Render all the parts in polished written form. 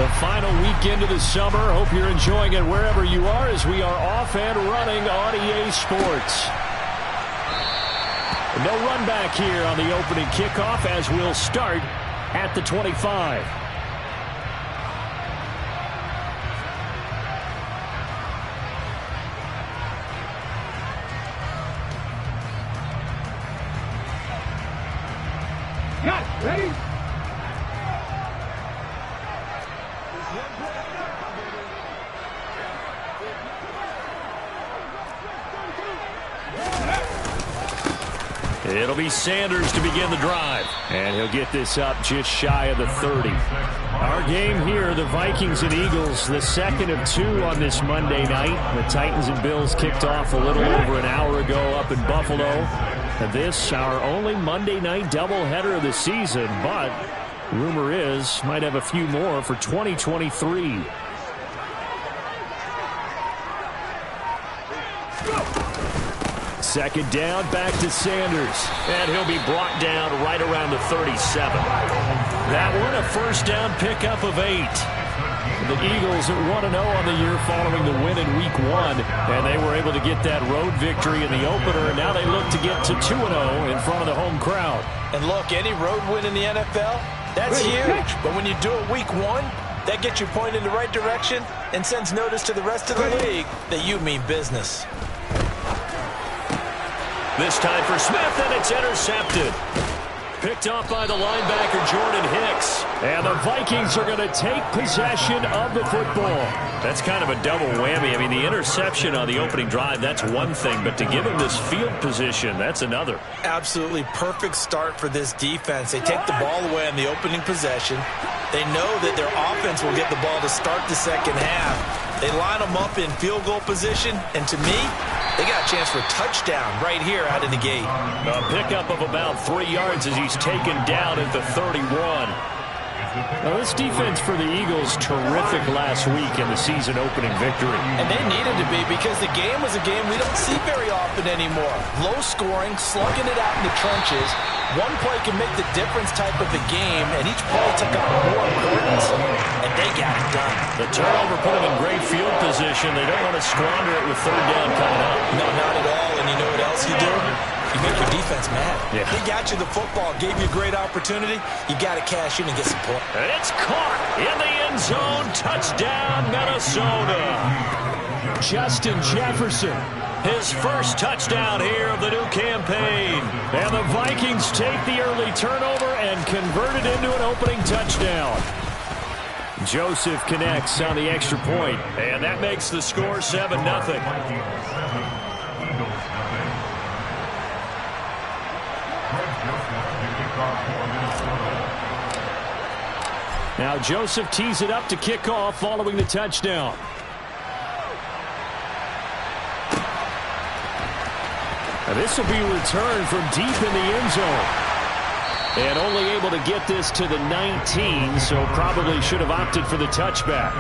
The final weekend of the summer. Hope you're enjoying it wherever you are as we are off and running on EA Sports. No run back here on the opening kickoff as we'll start at the 25. Cut, ready? It'll be Sanders to begin the drive. And he'll get this up just shy of the 30. Our game here, the Vikings and Eagles, the second of two on this Monday night. The Titans and Bills kicked off a little over an hour ago up in Buffalo. And this, our only Monday night doubleheader of the season. But rumor is, might have a few more for 2023. Second down, back to Sanders. And he'll be brought down right around the 37. That one, a first down pickup of 8. The Eagles at 1-0 on the year following the win in Week 1. And they were able to get that road victory in the opener. And now they look to get to 2-0 in front of the home crowd. And look, any road win in the NFL, that's huge. But when you do it Week 1, that gets you pointed in the right direction and sends notice to the rest of the league that you mean business. This time for Smith, and it's intercepted. Picked off by the linebacker, Jordan Hicks. And the Vikings are going to take possession of the football. That's kind of a double whammy. I mean, the interception on the opening drive, that's one thing. But to give him this field position, that's another. Absolutely perfect start for this defense. They take the ball away on the opening possession. They know that their offense will get the ball to start the second half. They line them up in field goal position. And to me, they got a chance for a touchdown right here out of the gate. A pickup of about 3 yards as he's taken down at the 31. Now, this defense for the Eagles, terrific last week in the season opening victory. And they needed to be because the game was a game we don't see very often anymore. Low scoring, slugging it out in the trenches. One play can make the difference type of the game, and each play took on more importance, and they got it done. The turnover put them in great field position. They don't want to squander it with third down coming up. No, not at all. And you know what else you do? You make your defense mad. Yeah. They got you the football, gave you a great opportunity. You got to cash in and get some points. And it's caught in the end zone. Touchdown, Minnesota. Justin Jefferson, his first touchdown here of the new campaign. And the Vikings take the early turnover and convert it into an opening touchdown. Joseph connects on the extra point, and that makes the score 7-0. Now Joseph tees it up to kick off following the touchdown. And this will be returned from deep in the end zone. And only able to get this to the 19, so probably should have opted for the touchback.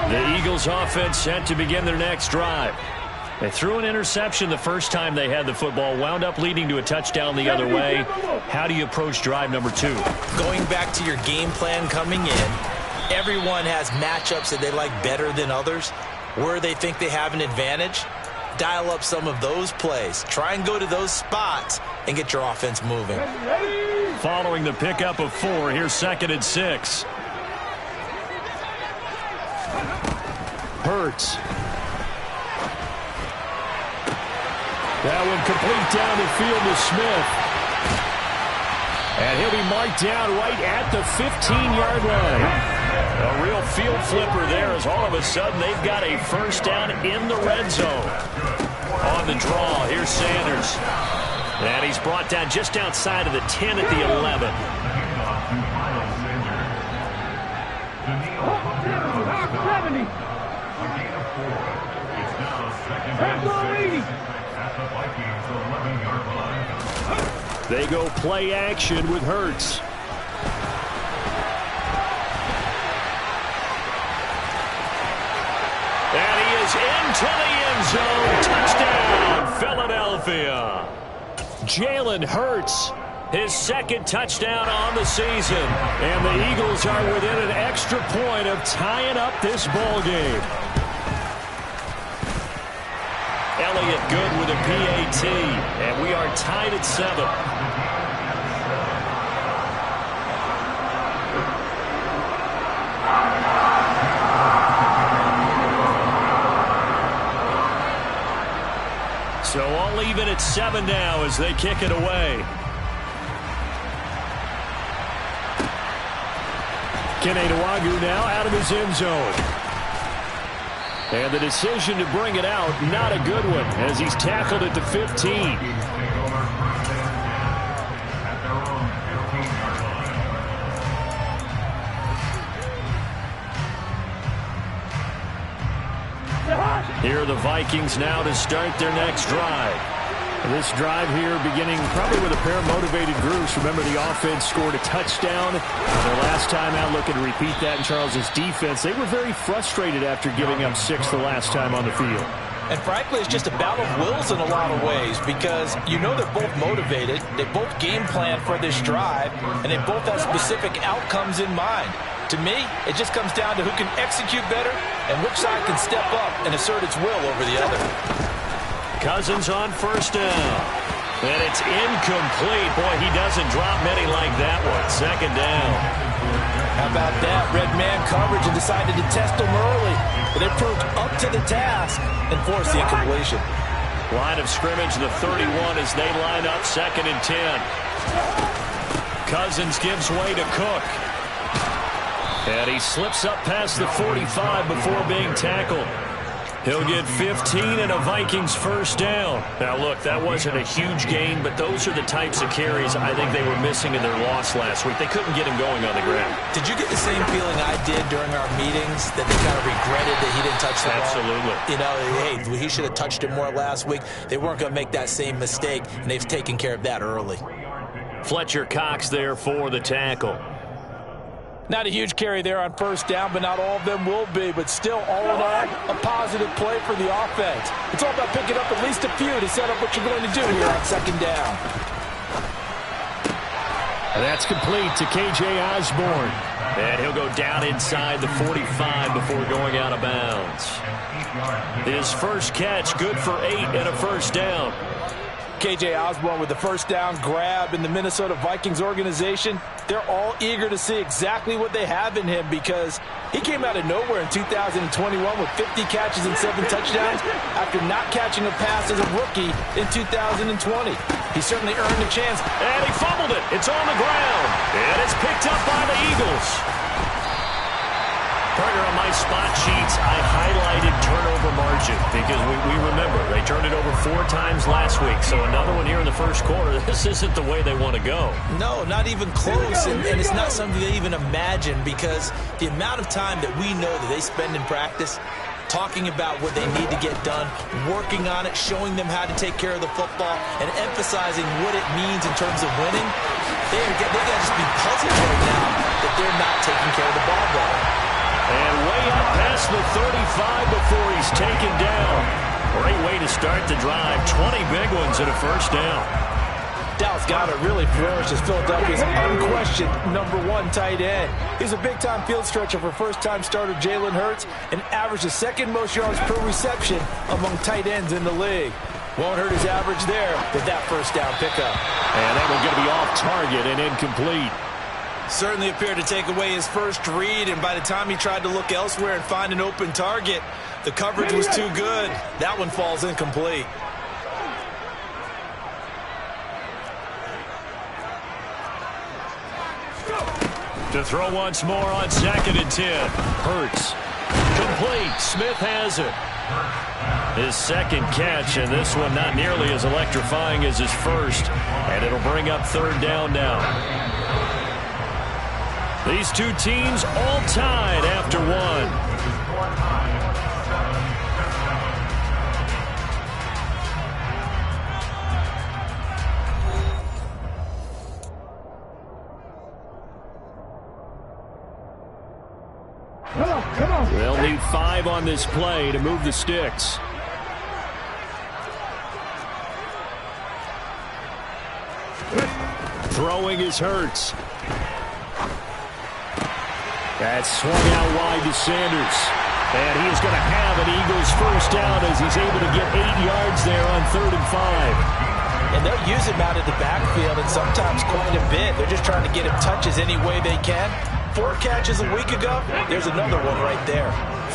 The Eagles offense set to begin their next drive. They threw an interception the first time they had the football, wound up leading to a touchdown the other way. How do you approach drive number 2? Going back to your game plan coming in, everyone has matchups that they like better than others. Where they think they have an advantage, dial up some of those plays. Try and go to those spots and get your offense moving. Following the pickup of 4, here's 2nd and 6. Hurts. That one complete down the field to Smith. And he'll be marked down right at the 15-yard line. A real field flipper there as all of a sudden they've got a first down in the red zone. On the draw, here's Sanders. And he's brought down just outside of the 10 at the 11. They go play action with Hurts. And he is into the end zone. Touchdown, Philadelphia. Jalen Hurts, his second touchdown on the season. And the Eagles are within an extra point of tying up this ball game. Elliott good with a PAT, and we are tied at 7. So all even at 7 now as they kick it away. Keneawagu now out of his end zone. And the decision to bring it out, not a good one, as he's tackled at the 15. Here are the Vikings now to start their next drive. This drive here beginning probably with a pair of motivated groups. Remember, the offense scored a touchdown. Their last time out, looking to repeat that in Charles's defense. They were very frustrated after giving up 6 the last time on the field. And frankly, it's just a battle of wills in a lot of ways because you know they're both motivated. They both game plan for this drive, and they both have specific outcomes in mind. To me, it just comes down to who can execute better and which side can step up and assert its will over the other. Cousins on first down. And it's incomplete. Boy, he doesn't drop many like that one. Second down. How about that? Red man coverage and decided to test him early. But they proved up to the task and forced the incompletion. Line of scrimmage, the 31 as they line up 2nd and 10. Cousins gives way to Cook. And he slips up past the 45 before being tackled. He'll get 15 and a Vikings first down. Now, look, that wasn't a huge gain, but those are the types of carries I think they were missing in their loss last week. They couldn't get him going on the ground. Did you get the same feeling I did during our meetings, that they kind of regretted that he didn't touch the ball? Absolutely. You know, hey, he should have touched it more last week. They weren't going to make that same mistake, and they've taken care of that early. Fletcher Cox there for the tackle. Not a huge carry there on first down, but not all of them will be. But still, all in all, a positive play for the offense. It's all about picking up at least a few to set up what you're going to do here on second down. And that's complete to K.J. Osborne. And he'll go down inside the 45 before going out of bounds. His first catch, good for 8 and a first down. K.J. Osborne with the first down grab in the Minnesota Vikings organization. They're all eager to see exactly what they have in him because he came out of nowhere in 2021 with 50 catches and 7 touchdowns after not catching a pass as a rookie in 2020. He certainly earned a chance. And he fumbled it. It's on the ground. And it's picked up by the Eagles. Partner, on my spot sheets, I highlighted turnover margin because we remember they turned it over 4 times last week. So another one here in the first quarter. This isn't the way they want to go. No, not even close. And it's not something they even imagine because the amount of time that we know that they spend in practice talking about what they need to get done, working on it, showing them how to take care of the football, and emphasizing what it means in terms of winning, they got to just be puzzled right now that they're not taking care of the ball better. And way up past the 35 before he's taken down. Great way to start the drive. 20 big ones and a first down. Dallas Goedert really flourished as Philadelphia's unquestioned #1 tight end. He's a big-time field stretcher for first-time starter Jalen Hurts and averaged the 2nd most yards per reception among tight ends in the league. Won't hurt his average there with that first down pickup. And that one's going to be off target and incomplete. Certainly appeared to take away his first read, and by the time he tried to look elsewhere and find an open target, the coverage was too good. That one falls incomplete. To throw once more on 2nd and 10. Hurts. Complete. Smith has it. His second catch, and this one not nearly as electrifying as his first. And it'll bring up 3rd down now. These two teams all tied after 1. They'll need 5 on this play to move the sticks. Throwing is Hurts. That's swung out wide to Sanders. And he is going to have an Eagles first down as he's able to get 8 yards there on 3rd and 5. And they'll use him out of the backfield, and sometimes quite a bit. They're just trying to get him touches any way they can. 4 catches a week ago. There's another one right there.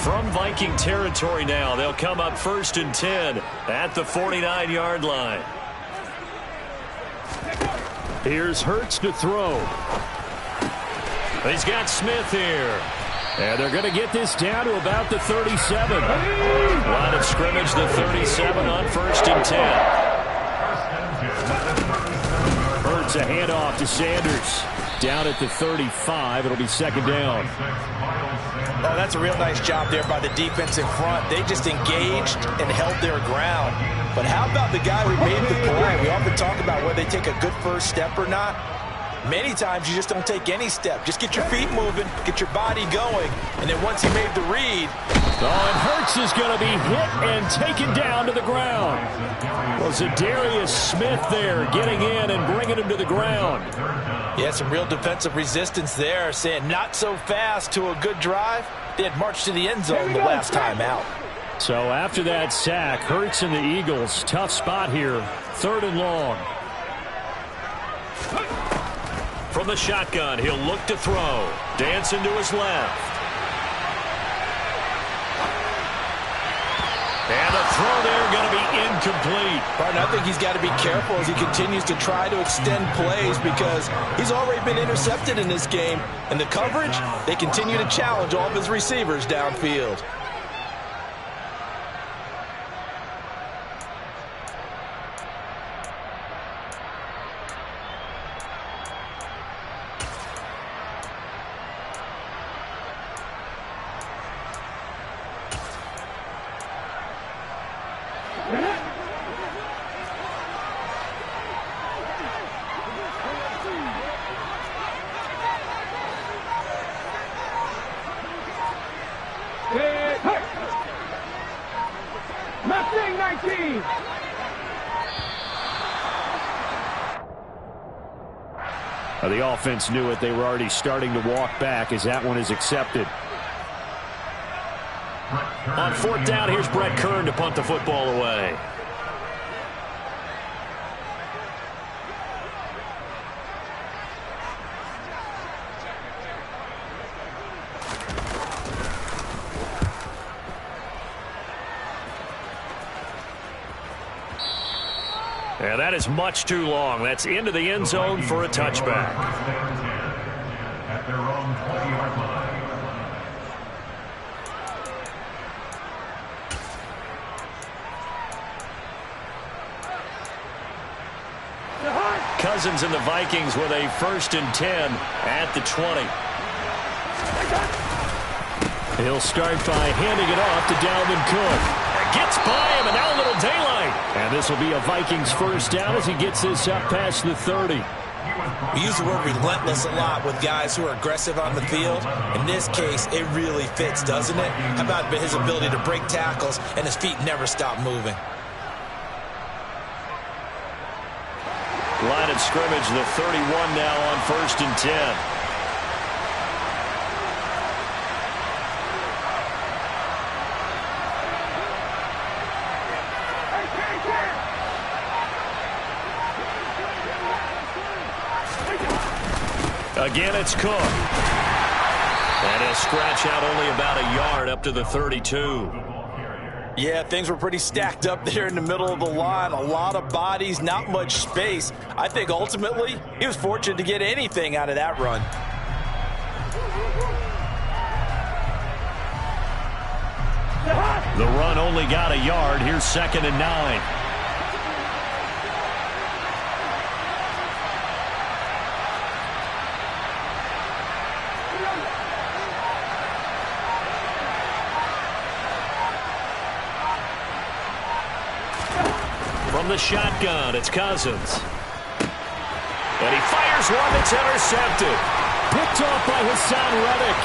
From Viking territory now, they'll come up 1st and 10 at the 49-yard line. Here's Hurts to throw. He's got Smith here. And they're going to get this down to about the 37. Line of scrimmage, the 37 on 1st and 10. Hurts a handoff to Sanders. Down at the 35. It'll be 2nd down. Oh, that's a real nice job there by the defense in front. They just engaged and held their ground. But how about the guy who made the play? We often talk about whether they take a good first step or not. Many times you just don't take any step. Just get your feet moving, get your body going, and then once he made the read. Oh, and Hurts is going to be hit and taken down to the ground. Was it Darius Smith there getting in and bringing him to the ground? Yeah, some real defensive resistance there, saying not so fast to a good drive. They had marched to the end zone the last time out. So after that sack, Hurts and the Eagles, tough spot here, 3rd and long. From the shotgun, he'll look to throw. Dancing to his left. And the throw there going to be incomplete. Barton, I think he's got to be careful as he continues to try to extend plays because he's already been intercepted in this game. And the coverage, they continue to challenge all of his receivers downfield. The offense knew it. They were already starting to walk back as that one is accepted. On 4th down, here's Brett Kern to punt the football away. Yeah, that is much too long. That's into the end zone for a touchback. At their own 20-yard line. Cousins and the Vikings with a 1st and 10 at the 20. He'll start by handing it off to Dalvin Cook. Gets by him, and now a little daylight. And this will be a Vikings first down as he gets this up past the 30. We use the word relentless a lot with guys who are aggressive on the field. In this case, it really fits, doesn't it? How about his ability to break tackles and his feet never stop moving? Line of scrimmage, the 31 now on 1st and 10. Again, it's Cook. And he'll scratch out only about a yard up to the 32. Yeah, things were pretty stacked up there in the middle of the line. A lot of bodies, not much space. I think ultimately he was fortunate to get anything out of that run. The run only got a yard. Here's 2nd and 9. From the shotgun, it's Cousins. And he fires one that's intercepted. Picked off by Hassan Reddick.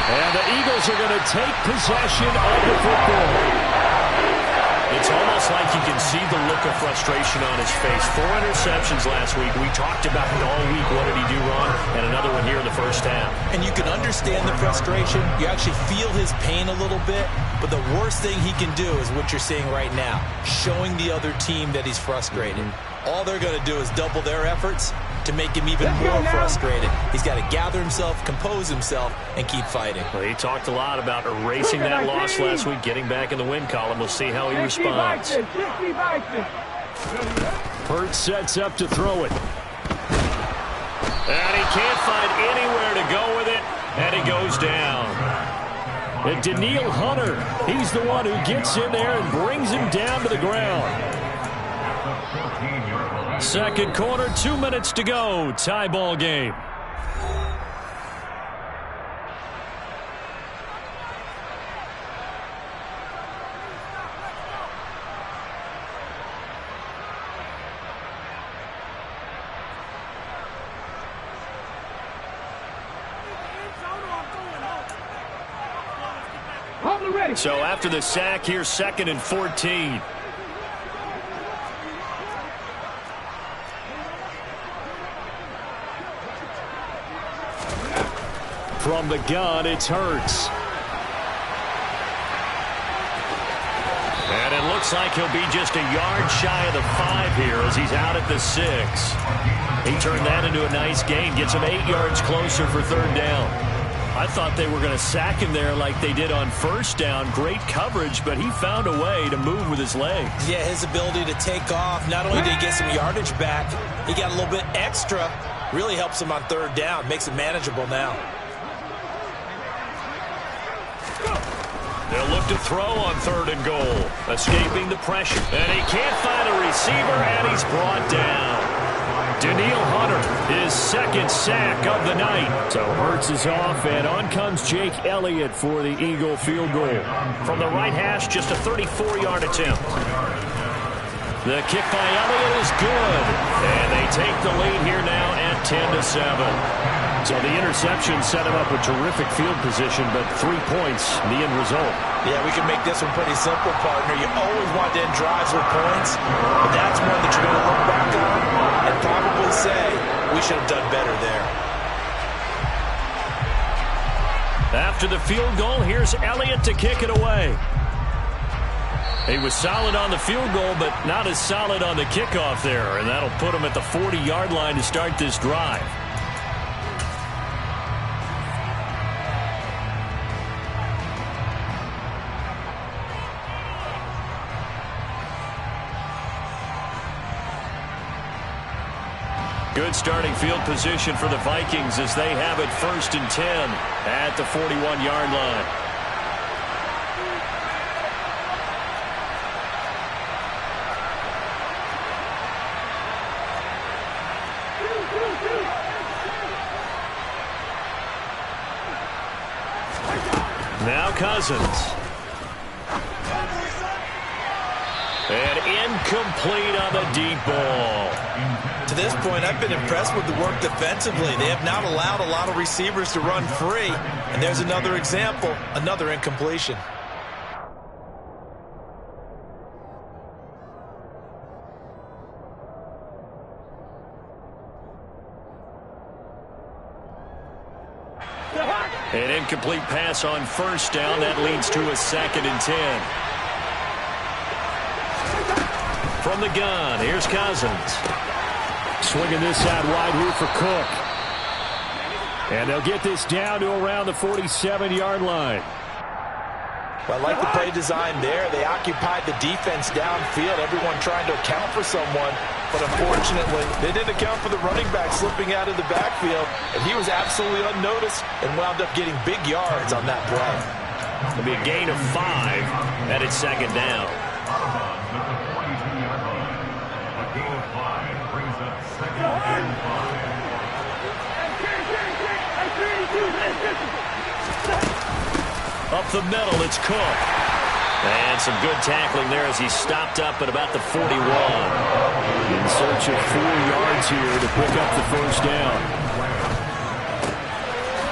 And the Eagles are going to take possession of the football. It's almost like you can see the look of frustration on his face. 4 interceptions last week. We talked about it all week. What did he do wrong? And another one here in the first half. And you can understand the frustration. You actually feel his pain a little bit. But the worst thing he can do is what you're seeing right now, showing the other team that he's frustrated. All they're going to do is double their efforts to make him even more frustrated. He's got to gather himself, compose himself, and keep fighting. Well, he talked a lot about erasing that loss last week, getting back in the win column. We'll see how he responds. Hurts sets up to throw it. And he can't find anywhere to go with it, and he goes down. And Daniil Hunter, he's the one who gets in there and brings him down to the ground. Second quarter, 2 minutes to go. Tie ball game. So after the sack, here's 2nd and 14. From the gun, it's Hurts. And it looks like he'll be just a yard shy of the 5 here as he's out at the 6. He turned that into a nice gain, gets him 8 yards closer for 3rd down. I thought they were going to sack him there like they did on 1st down. Great coverage, but he found a way to move with his legs. Yeah, his ability to take off. Not only did he get some yardage back, he got a little bit extra. Really helps him on 3rd down. Makes it manageable now. They'll look to throw on 3rd and goal. Escaping the pressure. And he can't find a receiver, and he's brought down. Daniil Hunter, his 2nd sack of the night. So Hurts is off, and on comes Jake Elliott for the Eagle field goal. From the right hash, just a 34-yard attempt. The kick by Elliott is good. And they take the lead here now at 10-7. So the interception set him up with terrific field position, but 3 points, the end result. Yeah, we can make this one pretty simple, partner. You always want to end drives with points, but that's one that you're going to look back on and probably say, we should have done better there. After the field goal, here's Elliott to kick it away. He was solid on the field goal, but not as solid on the kickoff there, and that'll put him at the 40-yard line to start this drive. Good starting field position for the Vikings as they have it 1st and 10 at the 41-yard line. Now Cousins. And incomplete on the deep ball. To this point, I've been impressed with the work defensively. They have not allowed a lot of receivers to run free. And there's another example, another incompletion. An incomplete pass on 1st down. That leads to a 2nd and 10. From the gun, here's Cousins. Swinging this out wide here for Cook. And they'll get this down to around the 47-yard line. Well, I like the play design there. They occupied the defense downfield, everyone trying to account for someone. But unfortunately, they didn't account for the running back slipping out of the backfield. And he was absolutely unnoticed and wound up getting big yards on that play. It'll be a gain of 5 at its 2nd down. Up the middle, it's Cook. And some good tackling there as he stopped up at about the 41. In search of 4 yards here to pick up the 1st down.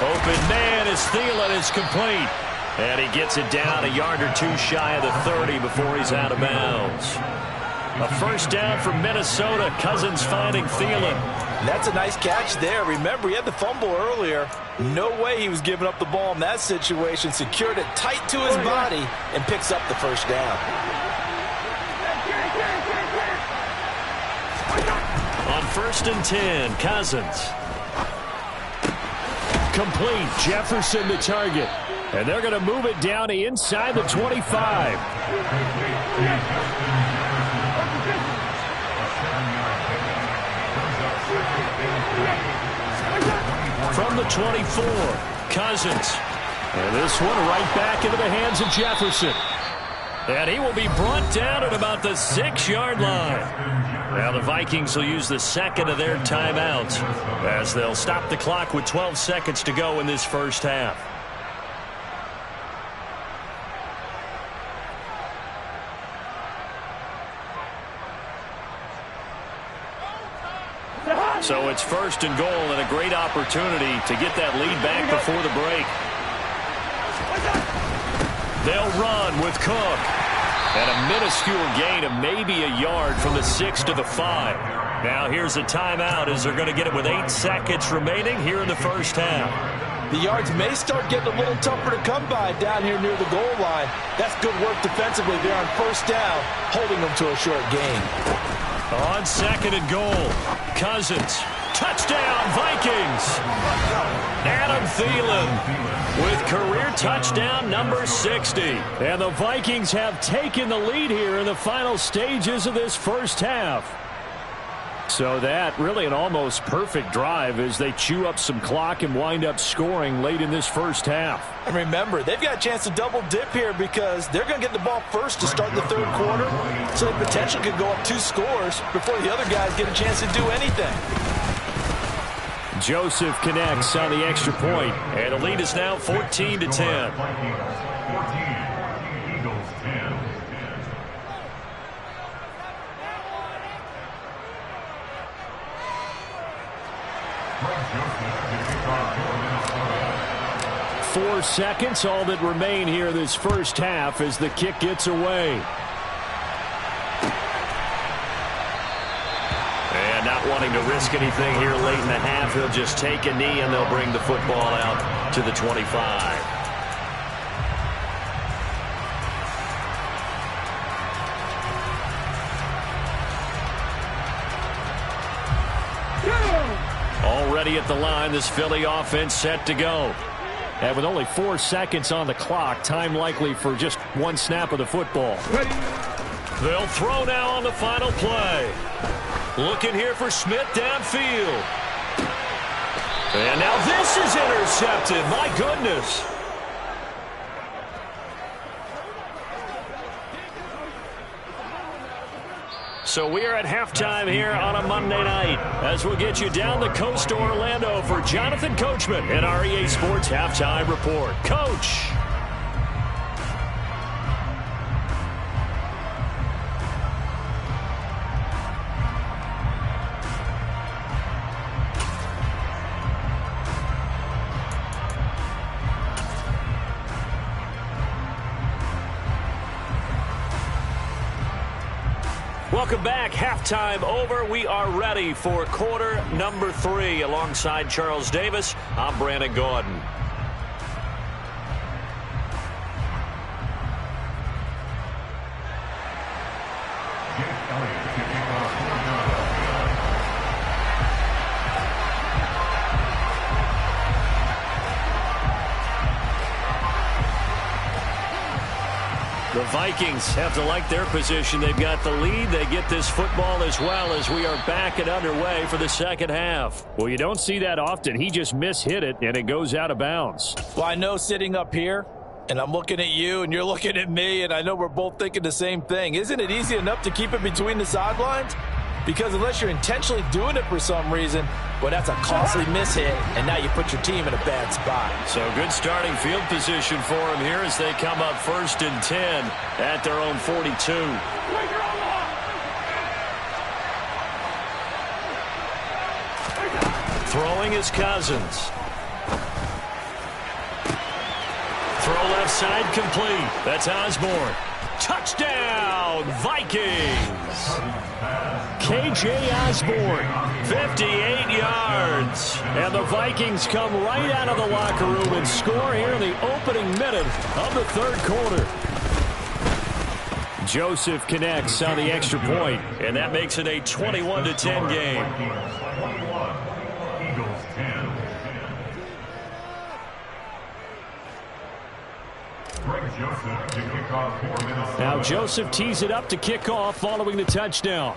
Open man is Thielen is complete. And he gets it down a yard or two shy of the 30 before he's out of bounds. A first down for Minnesota. Cousins finding Thielen. And that's a nice catch there. Remember, he had the fumble earlier. No way he was giving up the ball in that situation. Secured it tight to his body and picks up the first down. On 1st and 10, Cousins. Complete. Jefferson the target. And they're going to move it down to inside the 25. From the 24, Cousins. And this one right back into the hands of Jefferson. And he will be brought down at about the 6-yard line. Now the Vikings will use the second of their timeouts as they'll stop the clock with 12 seconds to go in this first half. So it's 1st and goal and a great opportunity to get that lead back before the break. They'll run with Cook. And a minuscule gain of maybe a yard from the 6 to the 5. Now here's a timeout as they're going to get it with 8 seconds remaining here in the first half. The yards may start getting a little tougher to come by down here near the goal line. That's good work defensively there on first down, holding them to a short gain. On 2nd and goal, Cousins. Touchdown, Vikings! Adam Thielen with career touchdown number 60. And the Vikings have taken the lead here in the final stages of this first half. So that really an almost perfect drive as they chew up some clock and wind up scoring late in this first half. And remember, they've got a chance to double dip here because they're going to get the ball first to start the third quarter. So they potentially could go up 2 scores before the other guys get a chance to do anything. Joseph connects on the extra point, and the lead is now 14-10. 4 seconds, all that remain here this first half as the kick gets away. And not wanting to risk anything here late in the half, he'll just take a knee and they'll bring the football out to the 25. Already at the line, this Philly offense set to go. And with only 4 seconds on the clock, time likely for just one snap of the football. They'll throw now on the final play. Looking here for Smith downfield. And now this is intercepted. My goodness. So we are at halftime here on a Monday night as we'll get you down the coast to Orlando for Jonathan Coachman in our EA Sports Halftime Report. Coach. Welcome back. Halftime over. We are ready for quarter number 3. Alongside Charles Davis, I'm Brandon Gordon. The Vikings have to like their position. They've got the lead. They get this football as well as we are back and underway for the second half. Well, you don't see that often. He just mishit it, and it goes out of bounds. Well, I know sitting up here, and I'm looking at you, and you're looking at me, and I know we're both thinking the same thing. Isn't it easy enough to keep it between the sidelines? Because unless you're intentionally doing it for some reason, well, that's a costly mishit, and now you put your team in a bad spot. So good starting field position for them here as they come up 1st and 10 at their own 42. Throwing is Cousins. throw left side complete. That's Osborne. Touchdown, Vikings. KJ Osborne, 58 yards. And the Vikings come right out of the locker room and score here in the opening minute of the third quarter. Joseph connects on the extra point, and that makes it a 21-10 game. Eagles 10. Now Joseph tees it up to kick off following the touchdown.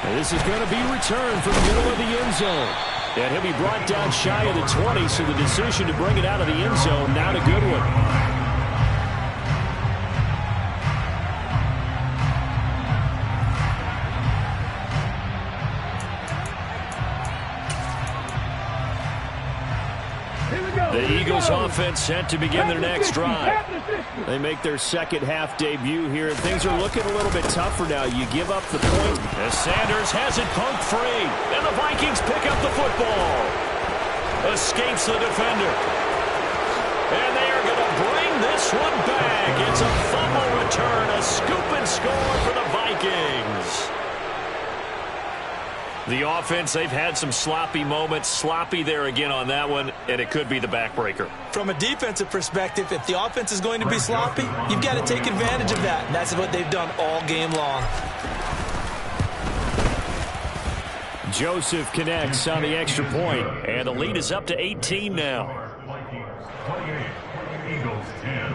And this is going to be returned from the middle of the end zone. And he'll be brought down shy of the 20, so the decision to bring it out of the end zone, not a good one. The Eagles offense set to begin their next drive. They make their second half debut here, and things are looking a little bit tougher now. You give up the point as Sanders has it poked free, and the Vikings pick up the football. Escapes the defender. And they are going to bring this one back. It's a fumble return, a scoop and score for the Vikings. The offense, they've had some sloppy moments. Sloppy there again on that one, and it could be the backbreaker. From a defensive perspective, if the offense is going to be sloppy, you've got to take advantage of that. And that's what they've done all game long. Joseph connects on the extra point, and the lead is up to 18 now. Vikings 28, Eagles 10.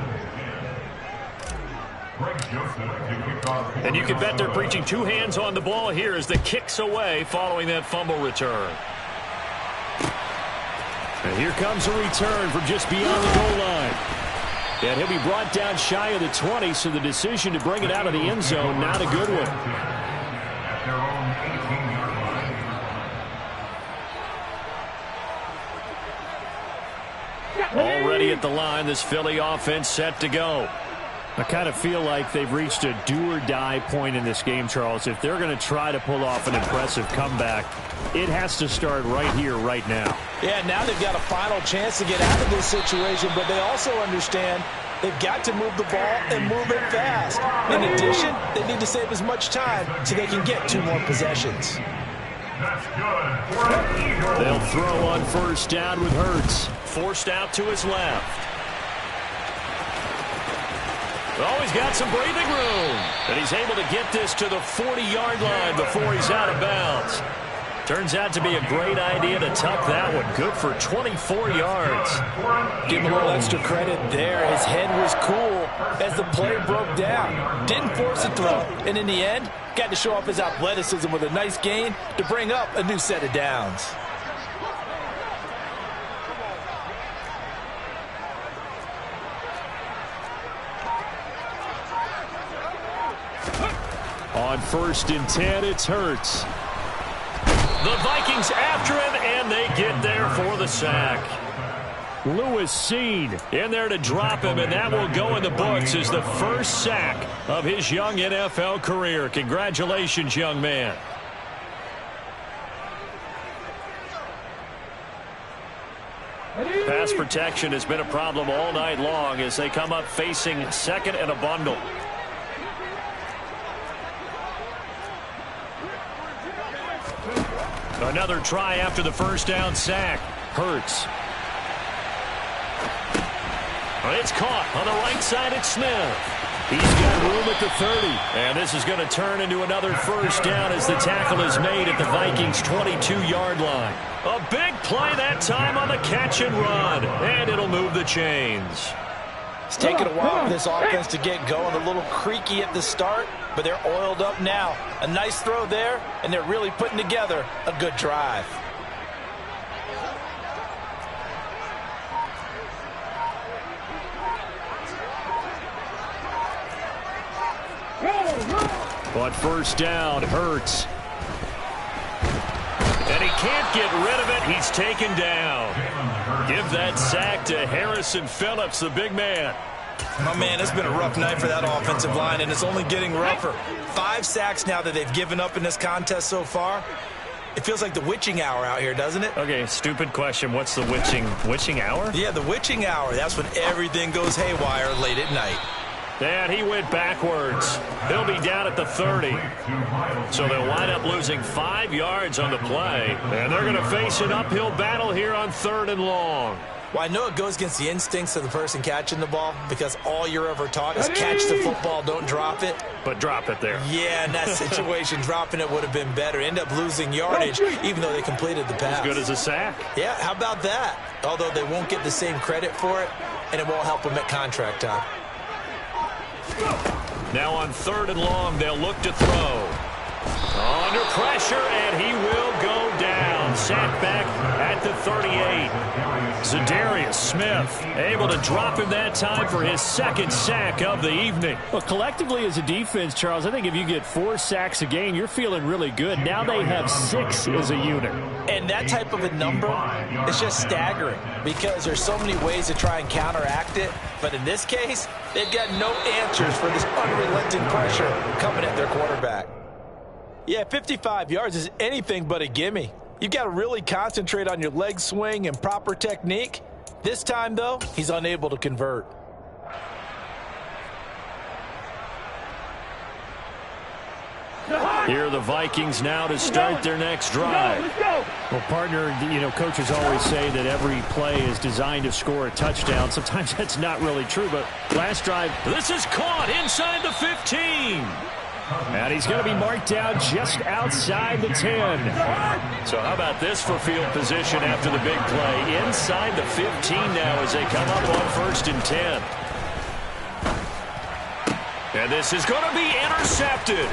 And you can bet they're preaching two hands on the ball here as the kick's away following that fumble return. And here comes a return from just beyond the goal line. And he'll be brought down shy of the 20, so the decision to bring it out of the end zone, not a good one. At their own 18-yard line. Already at the line, this Philly offense set to go. I kind of feel like they've reached a do-or-die point in this game, Charles. If they're going to try to pull off an impressive comeback, it has to start right here, right now. Yeah, now they've got a final chance to get out of this situation, but they also understand they've got to move the ball and move it fast. In addition, they need to save as much time so they can get two more possessions. That's good for the Eagles. They'll throw on first down with Hurts. Forced out to his left. Oh, he's got some breathing room. And he's able to get this to the 40-yard line before he's out of bounds. Turns out to be a great idea to tuck that one. Good for 24 yards. Give him a little extra credit there. His head was cool as the play broke down. Didn't force a throw. And in the end, got to show off his athleticism with a nice gain to bring up a new set of downs. On 1st and 10, it's Hurts. The Vikings after him, and they get there for the sack. Lewis Seen in there to drop him, and that will go in the books as the first sack of his young NFL career. Congratulations, young man. Pass protection has been a problem all night long as they come up facing second and a bundle. Another try after the first down sack. Hurts. It's caught on the right side at Smith. He's got room at the 30. And this is going to turn into another first down as the tackle is made at the Vikings' 22-yard line. A big play that time on the catch and run. And it'll move the chains. It's taken a while for this offense to get going. A little creaky at the start, but they're oiled up now. A nice throw there, and they're really putting together a good drive. On first down, Hurts. And he can't get rid of it. He's taken down. Give that sack to Harrison Phillips, the big man. My man, it's been a rough night for that offensive line, and it's only getting rougher. 5 sacks now that they've given up in this contest so far. It feels like the witching hour out here, doesn't it? Okay, stupid question. What's the witching hour? Yeah, the witching hour. That's when everything goes haywire late at night. And he went backwards. He'll be down at the 30. So they'll wind up losing 5 yards on the play. And they're going to face an uphill battle here on 3rd and long. Well, I know it goes against the instincts of the person catching the ball because all you're ever taught is catch the football, don't drop it. But drop it there. Yeah, in that situation, dropping it would have been better. End up losing yardage, even though they completed the pass. As good as a sack. Yeah, how about that? Although they won't get the same credit for it, and it won't help them at contract time. Now on 3rd and long, they'll look to throw. Under pressure, and he will go down. Sacked back at the 38. Za'Darius Smith able to drop him that time for his 2nd sack of the evening. Well, collectively as a defense, Charles, I think if you get 4 sacks a game, you're feeling really good. Now they have 6 as a unit. And that type of a number is just staggering because there's so many ways to try and counteract it. But in this case, they've got no answers for this unrelenting pressure coming at their quarterback. Yeah, 55 yards is anything but a gimme. You've got to really concentrate on your leg swing and proper technique. This time, though, he's unable to convert. Here are the Vikings now to start their next drive. Well, partner, coaches always say that every play is designed to score a touchdown. Sometimes that's not really true, but last drive, this is caught inside the 15. And he's going to be marked down just outside the 10. So how about this for field position after the big play? Inside the 15 now as they come up on 1st and 10. And this is going to be intercepted.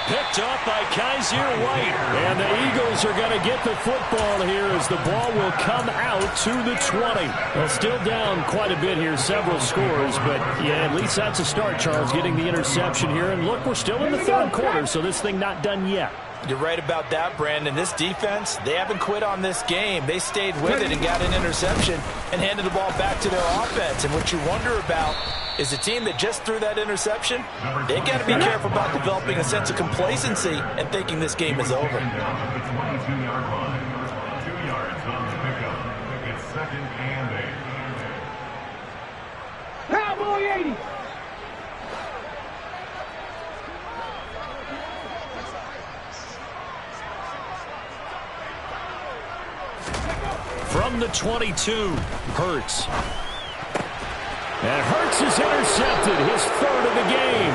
Picked up by Kaiser White. And the Eagles are going to get the football here as the ball will come out to the 20. Well, still down quite a bit here, several scores. But, yeah, at least that's a start, Charles, getting the interception here. And, look, we're still in the 3rd quarter, so this thing not done yet. You're right about that, Brandon. This defense, they haven't quit on this game. They stayed with it and got an interception and handed the ball back to their offense. And what you wonder about is the team that just threw that interception, they've got to be careful about developing a sense of complacency and thinking this game is over. The 22-yard line. 2 yards on the pickup. It's 2nd and 8. Cowboy 80. From the 22, Hurts. And Hurts is intercepted, his 3rd of the game.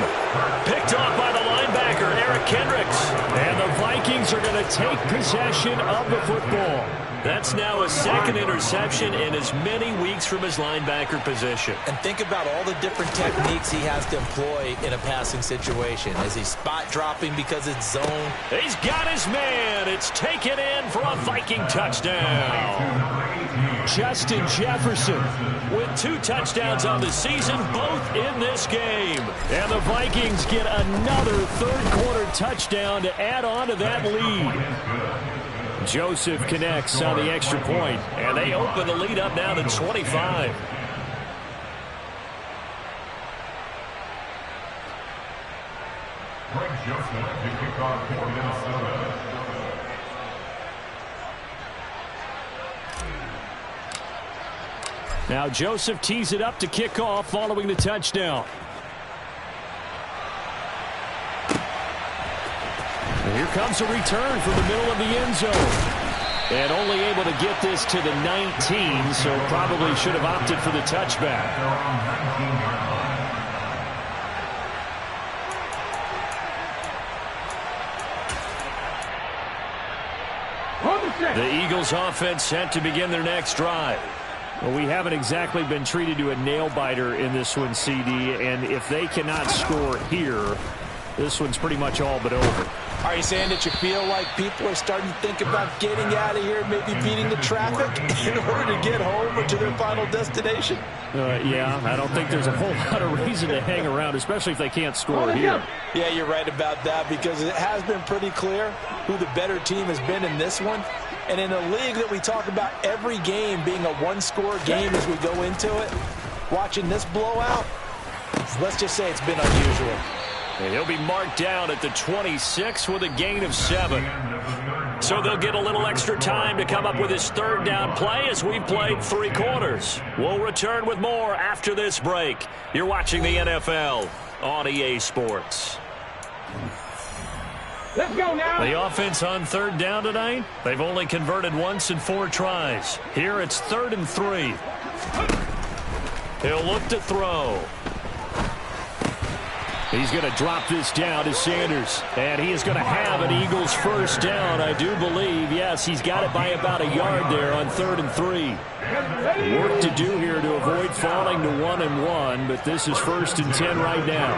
Picked off by the linebacker, Eric Kendricks. And the Vikings are going to take possession of the football. That's now a 2nd interception in as many weeks from his linebacker position. And think about all the different techniques he has to employ in a passing situation. Is he spot dropping because it's zone? He's got his man. It's taken in for a Viking touchdown. Justin Jefferson with 2 touchdowns on the season, both in this game. And the Vikings get another 3rd quarter touchdown to add on to that lead. Joseph connects on the extra point, and they open the lead up now to 25. Greg Joseph to kick off for Minnesota. Now Joseph tees it up to kick off following the touchdown. And here comes a return from the middle of the end zone. And only able to get this to the 19, so probably should have opted for the touchback. The Eagles offense set to begin their next drive. Well, we haven't exactly been treated to a nail-biter in this one, CD, and if they cannot score here, this one's pretty much all but over. Are you saying that you feel like people are starting to think about getting out of here, maybe beating the traffic in order to get home or to their final destination? Yeah, I don't think there's a whole lot of reason to hang around, especially if they can't score here. Yeah, you're right about that because it has been pretty clear who the better team has been in this one. And in a league that we talk about every game being a one-score game as we go into it, watching this blowout, let's just say it's been unusual. And he'll be marked down at the 26 with a gain of 7. So they'll get a little extra time to come up with his third down play as we've played 3 quarters. We'll return with more after this break. You're watching the NFL on EA Sports. Let's go now. The offense on third down tonight, they've only converted once in 4 tries. Here it's 3rd and 3. He'll look to throw. He's going to drop this down to Sanders. And he is going to have an Eagles first down, I do believe. Yes, he's got it by about a yard there on 3rd and 3. Work to do here to avoid falling to 1 and 1, but this is 1st and 10 right now.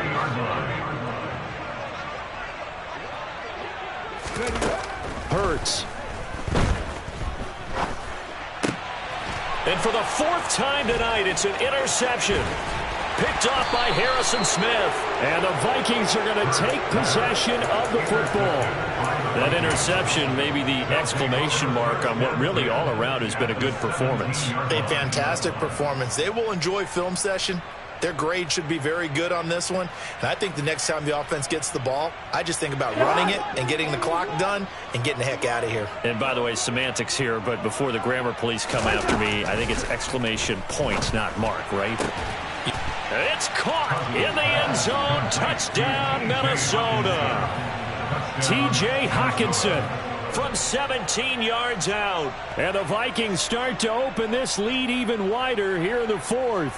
Hurts. And for the 4th time tonight, it's an interception. Picked off by Harrison Smith. And the Vikings are going to take possession of the football. That interception may be the exclamation mark on what really all around has been a good performance. A fantastic performance. They will enjoy film session. Their grade should be very good on this one. And I think the next time the offense gets the ball, I just think about running it and getting the clock done and getting the heck out of here. And by the way, semantics here, but before the grammar police come after me, I think it's exclamation point, not mark, right? It's caught in the end zone. Touchdown, Minnesota. T.J. Hockenson from 17 yards out. And the Vikings start to open this lead even wider here in the 4th.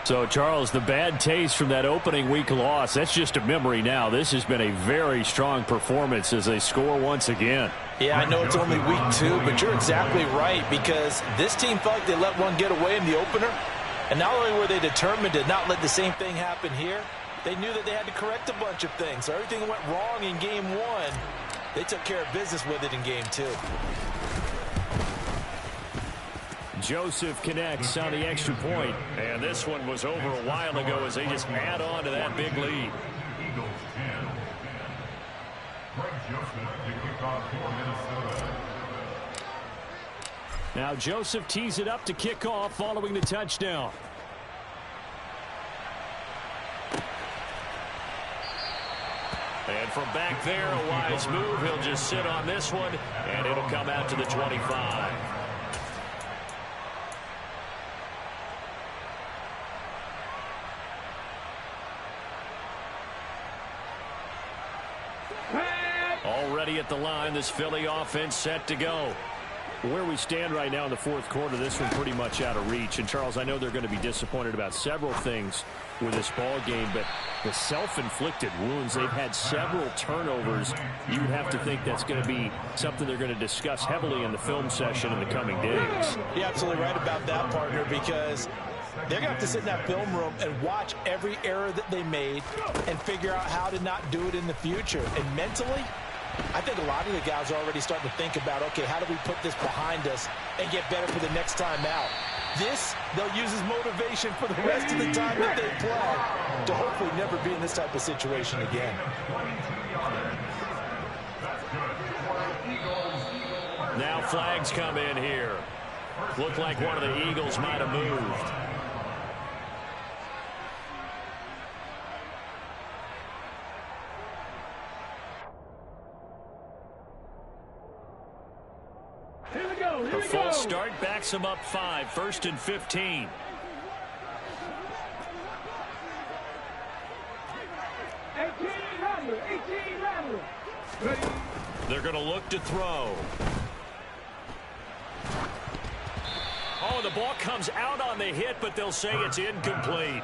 So, Charles, the bad taste from that opening week loss, that's just a memory now. This has been a very strong performance as they score once again. Yeah, I know it's only week 2, but you're exactly right because this team felt like they let one get away in the opener. And not only were they determined to not let the same thing happen here, they knew that they had to correct a bunch of things. So everything that went wrong in game 1, they took care of business with it in game 2. Joseph connects on the extra point. And this one was over a while ago as they just add on to that big lead. Eagles 10. Greg Joseph to kick off for Minnesota. Now Joseph tees it up to kick off following the touchdown. And from back there, a wise move. He'll just sit on this one, and it'll come out to the 25. Already at the line, this Philly offense set to go. Where we stand right now in the 4th quarter, this one pretty much out of reach. And, Charles, I know they're going to be disappointed about several things with this ball game, but the self-inflicted wounds, they've had several turnovers. You would have to think that's going to be something they're going to discuss heavily in the film session in the coming days. You're absolutely right about that, partner, because they're going to have to sit in that film room and watch every error that they made and figure out how to not do it in the future. And mentally, I think a lot of the guys are already starting to think about, okay, how do we put this behind us and get better for the next time out? This, they'll use as motivation for the rest of the time that they play to hopefully never be in this type of situation again. Now flags come in here. Looked like one of the Eagles might have moved. A false start backs him up 5, 1st and 15. They're going to look to throw. Oh, the ball comes out on the hit, but they'll say it's incomplete.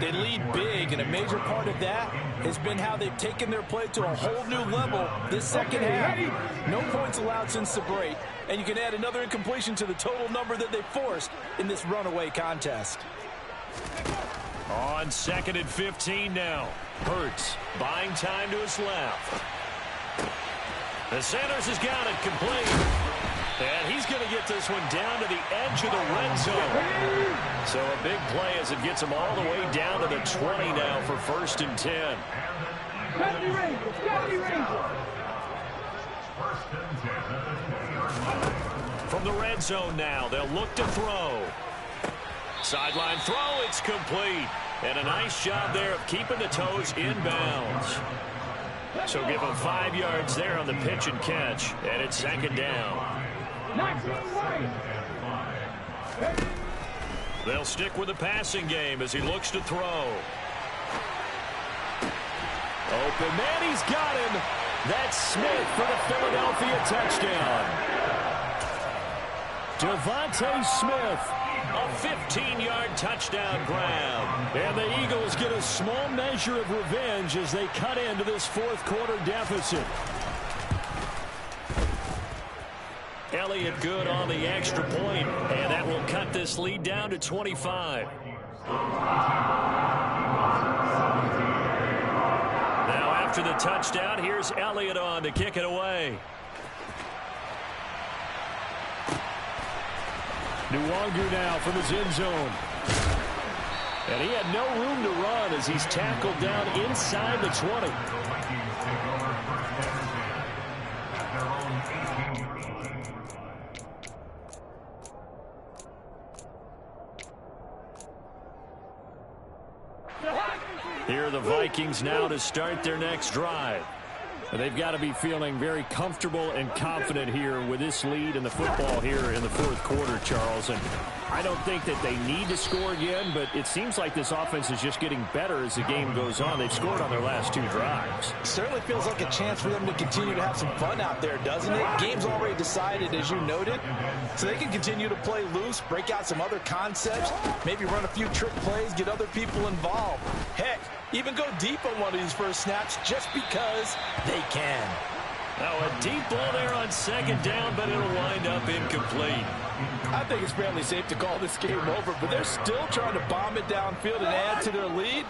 They lead big, and a major part of that has been how they've taken their play to a whole new level this second half. No points allowed since the break, and you can add another incompletion to the total number that they forced in this runaway contest. On 2nd and 15 now. Hurts buying time to his left. The Sanders has got it complete. And he's going to get this one down to the edge of the red zone. So a big play as it gets him all the way down to the 20 now for 1st and 10. From the red zone now, they'll look to throw. Sideline throw, it's complete. And a nice job there of keeping the toes inbounds. So give him 5 yards there on the pitch and catch, and it's second down. They'll stick with the passing game as he looks to throw. Open man, he's got him. That's Smith for the Philadelphia touchdown. Devontae Smith, a 15-yard touchdown grab. And the Eagles get a small measure of revenge as they cut into this fourth quarter deficit. Elliott good on the extra point, and that will cut this lead down to 25. Now after the touchdown, here's Elliott on to kick it away. Nwangu now from his end zone. And he had no room to run as he's tackled down inside the 20. Here are the Vikings now to start their next drive. They've got to be feeling very comfortable and confident here with this lead in the football here in the fourth quarter, Charles. And I don't think that they need to score again, but it seems like this offense is just getting better as the game goes on. They've scored on their last 2 drives. Certainly feels like a chance for them to continue to have some fun out there, doesn't it? Game's already decided, as you noted, so they can continue to play loose, break out some other concepts, maybe run a few trick plays, get other people involved. Heck, even go deep on one of these first snaps just because they can. Now a deep ball there on second down, but it'll wind up incomplete. I think it's fairly safe to call this game over, but they're still trying to bomb it downfield and add to their lead.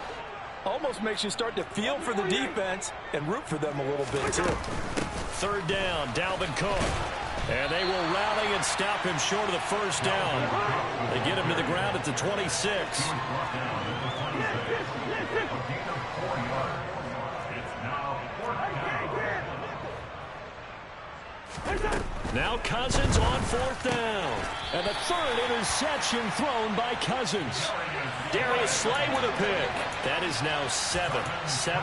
Almost makes you start to feel for the defense and root for them a little bit, too. Third down, Dalvin Cook. And they will rally and stop him short of the first down. They get him to the ground at the 26. Now Cousins on fourth down. And the third interception thrown by Cousins. Darius Slay with a pick. That is now 7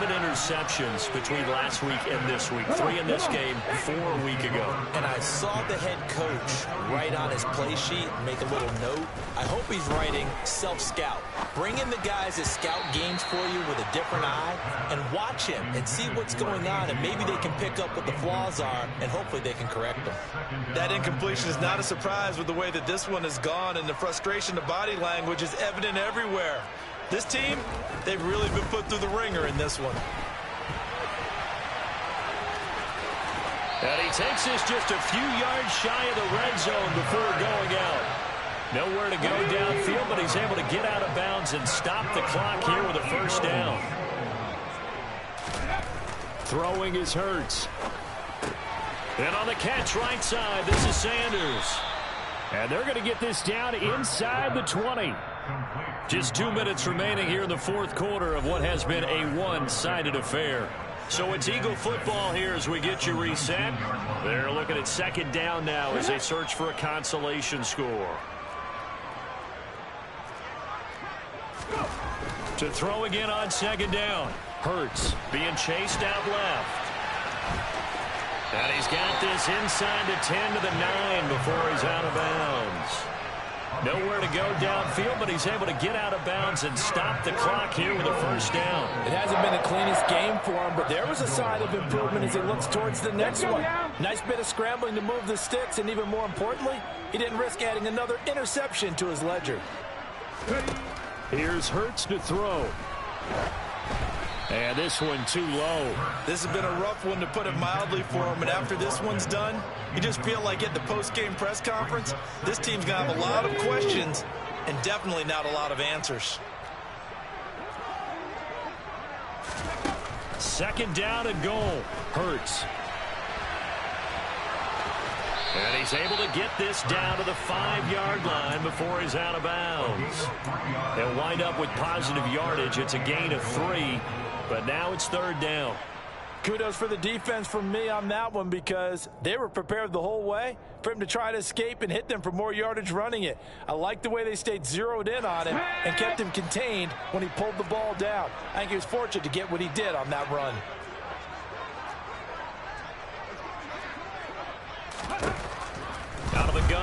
interceptions between last week and this week. 3 in this game, 4 a week ago. And I saw the head coach write on his play sheet and make a little note. I hope he's writing self-scout. Bring in the guys that scout games for you with a different eye and watch him and see what's going on, and maybe they can pick up what the flaws are, and hopefully they can correct them. That incompletion is not a surprise with the way that this one has gone, and the frustration, the body language is evident everywhere. This team, they've really been put through the ringer in this one. And he takes this just a few yards shy of the red zone before going out. Nowhere to go downfield, but he's able to get out of bounds and stop the clock here with a first down. Throwing is Hurts. And on the catch right side, this is Sanders. And they're going to get this down inside the 20. Just 2 minutes remaining here in the fourth quarter of what has been a one-sided affair. So it's Eagle football here as we get you reset. They're looking at second down now as they search for a consolation score. To throw again on second down. Hurts being chased out left. And he's got this inside the 10 to the 9 before he's out of bounds. Nowhere to go downfield, but he's able to get out of bounds and stop the clock here with a first down. It hasn't been the cleanest game for him, but there was a sign of improvement as he looks towards the next one. Nice bit of scrambling to move the sticks, and even more importantly, he didn't risk adding another interception to his ledger. Here's Hurts to throw. And this one too low. This has been a rough one, to put it mildly, for him. And after this one's done, you just feel like at the post-game press conference, this team's going to have a lot of questions and definitely not a lot of answers. Second down and goal. Hurts. And he's able to get this down to the 5-yard line before he's out of bounds. They'll wind up with positive yardage. It's a gain of 3, but now it's third down. Kudos for the defense from me on that one, because they were prepared the whole way for him to try to escape and hit them for more yardage running it. I like the way they stayed zeroed in on him and kept him contained when he pulled the ball down. I think he was fortunate to get what he did on that run.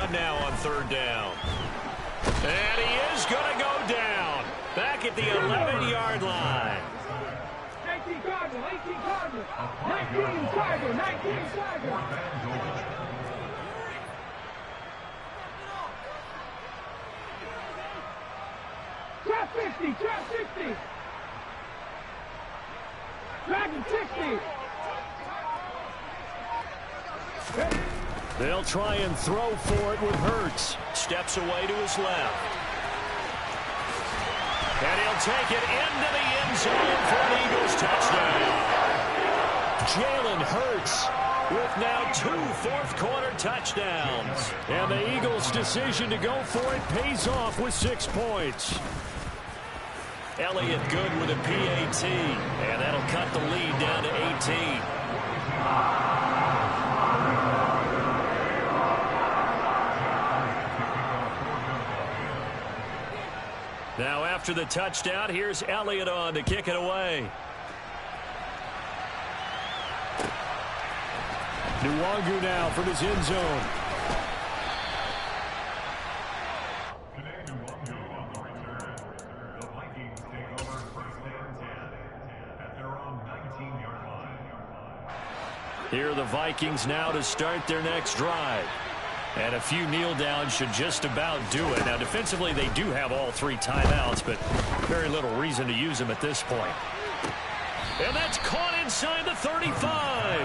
run now on third down. And he is going to go down. Back at the 11-yard line. 19 Cardinal, 18 Cardinal, 19 Tiger, 19 Tiger. Trap 50, trap 60. Dragon 60. They'll try and throw for it with Hurts. Steps away to his left. And he'll take it into the end zone for an Eagles touchdown. Jalen Hurts with now 2 fourth-quarter touchdowns. And the Eagles' decision to go for it pays off with 6 points. Elliott good with a PAT. And that'll cut the lead down to 18. Now after the touchdown, here's Elliott on to kick it away. Nwangu now from his end zone. On the return, the Vikings take over first and 10 at their own 19-yard line. Here are the Vikings now to start their next drive. And a few kneel downs should just about do it. Now, defensively, they do have all 3 timeouts, but very little reason to use them at this point. And that's caught inside the 35.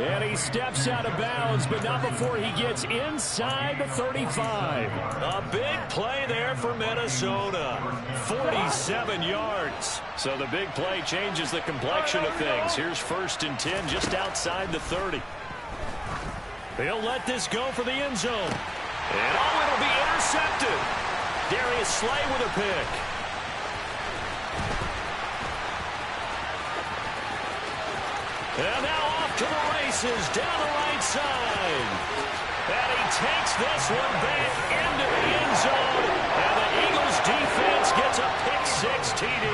And he steps out of bounds, but not before he gets inside the 35. A big play there for Minnesota. 47 yards. So the big play changes the complexion of things. Here's 1st and 10 just outside the 30. They'll let this go for the end zone. And it'll be intercepted. Darius Slay with a pick. And now off to the races down the right side. And he takes this one back into the end zone. And the Eagles defense gets a pick-6 TD.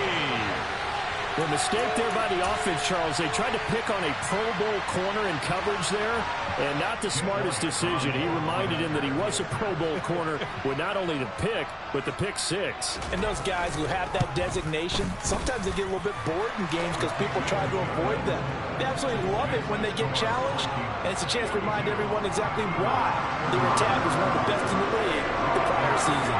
The mistake there by the offense, Charles, they tried to pick on a Pro Bowl corner in coverage there, and not the smartest decision. He reminded him that he was a Pro Bowl corner with not only the pick, but the pick-6. And those guys who have that designation, sometimes they get a little bit bored in games because people try to avoid them. They absolutely love it when they get challenged, and it's a chance to remind everyone exactly why they were tagged as one of the best in the league the prior season.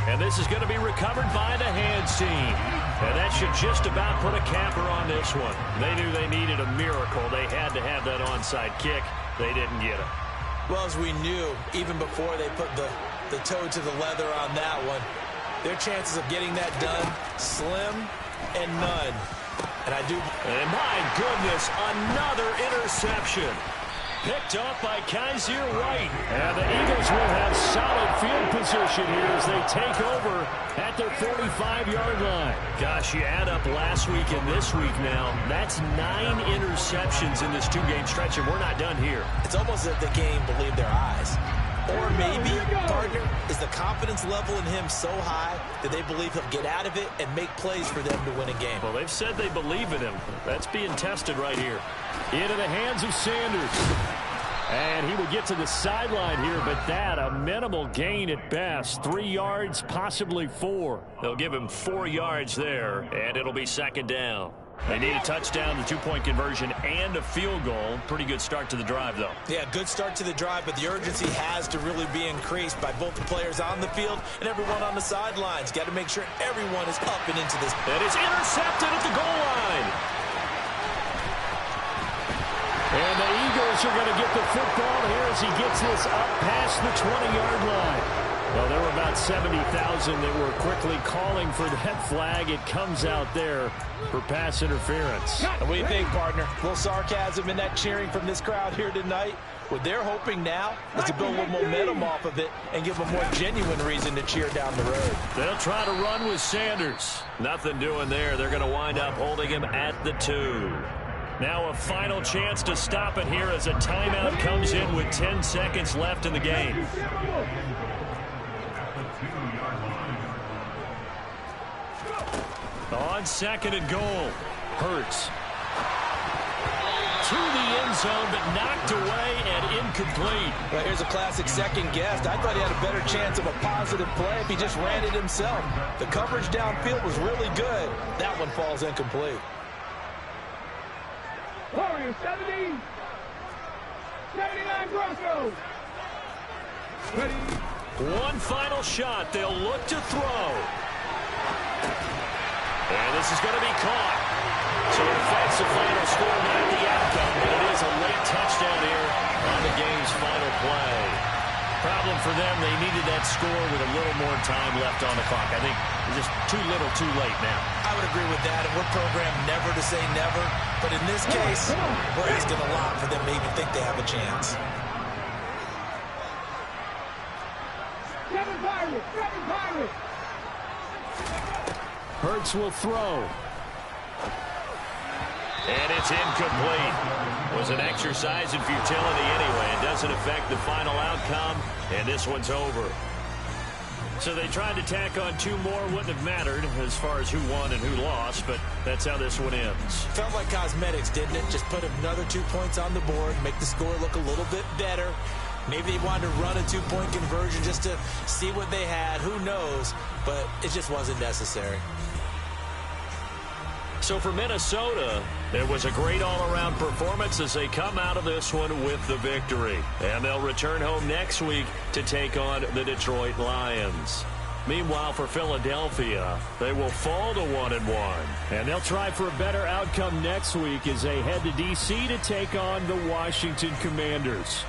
And this is going to be recovered by the hands team. And that should just about put a capper on this one. They knew they needed a miracle. They had to have that onside kick. They didn't get it. Well, as we knew, even before they put the toe to the leather on that one, their chances of getting that done, slim and none. And my goodness, another interception. Picked up by Kaiser White. And the Eagles will have solid field position here as they take over at their 45-yard line. Gosh, you add up last week and this week now, that's 9 interceptions in this 2-game stretch, and we're not done here. It's almost as if the game believed their eyes. Or maybe, partner, is the confidence level in him so high that they believe he'll get out of it and make plays for them to win a game. Well, they've said they believe in him. That's being tested right here. Into the hands of Sanders. And he will get to the sideline here, but that a minimal gain at best. 3 yards, possibly 4. They'll give him 4 yards there, and it'll be 2nd down. They need a touchdown, the 2-point conversion, and a field goal. Pretty good start to the drive, though. Yeah, good start to the drive, but the urgency has to really be increased by both the players on the field and everyone on the sidelines. Got to make sure everyone is up and into this. And it's intercepted at the goal line. And the Eagles are going to get the football here as he gets this up past the 20-yard line. Well, there were about 70,000 that were quickly calling for that flag. It comes out there for pass interference. And what do you think, partner? A little sarcasm in that cheering from this crowd here tonight. What they're hoping now is to build a little momentum off of it and give them a more genuine reason to cheer down the road. They'll try to run with Sanders. Nothing doing there. They're going to wind up holding him at the 2. Now a final chance to stop it here as a timeout comes in with 10 seconds left in the game. On 2nd and goal, Hurts. to the end zone, but knocked away and incomplete. Well, here's a classic second guess. I thought he had a better chance of a positive play if he just ran it himself. The coverage downfield was really good. That one falls incomplete. Warriors 70. 79 Broncos. Ready. One final shot. They'll look to throw. And this is going to be caught. So it affects the final score, not the outcome, but it is a late touchdown here on the game's final play. Problem for them, they needed that score with a little more time left on the clock. I think it's just too little too late now. I would agree with that, and we're programmed never to say never. But in this case, we're asking a lot for them to even think they have a chance. Seven Pirates. Hurts will throw. And it's incomplete. It was an exercise in futility anyway. It doesn't affect the final outcome, and this one's over. So they tried to tack on two more. Wouldn't have mattered as far as who won and who lost, but that's how this one ends. Felt like cosmetics, didn't it? Just put another 2 points on the board, make the score look a little bit better. Maybe they wanted to run a two-point conversion just to see what they had. Who knows? But it just wasn't necessary. So for Minnesota, it was a great all-around performance as they come out of this one with the victory. And they'll return home next week to take on the Detroit Lions. Meanwhile, for Philadelphia, they will fall to 1-1. And they'll try for a better outcome next week as they head to D.C. to take on the Washington Commanders.